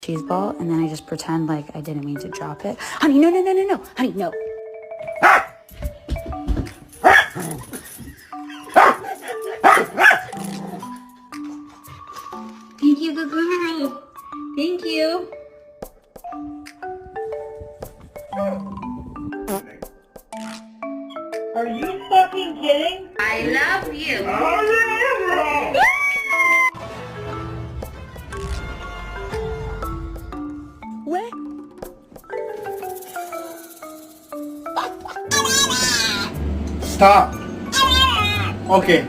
cheese ball, and then I just pretend like I didn't mean to drop it. Honey, no, no, no, no, no. Honey, no. Thank you, good girl. Thank you. Are you fucking kidding? I love you. What? Stop. Okay.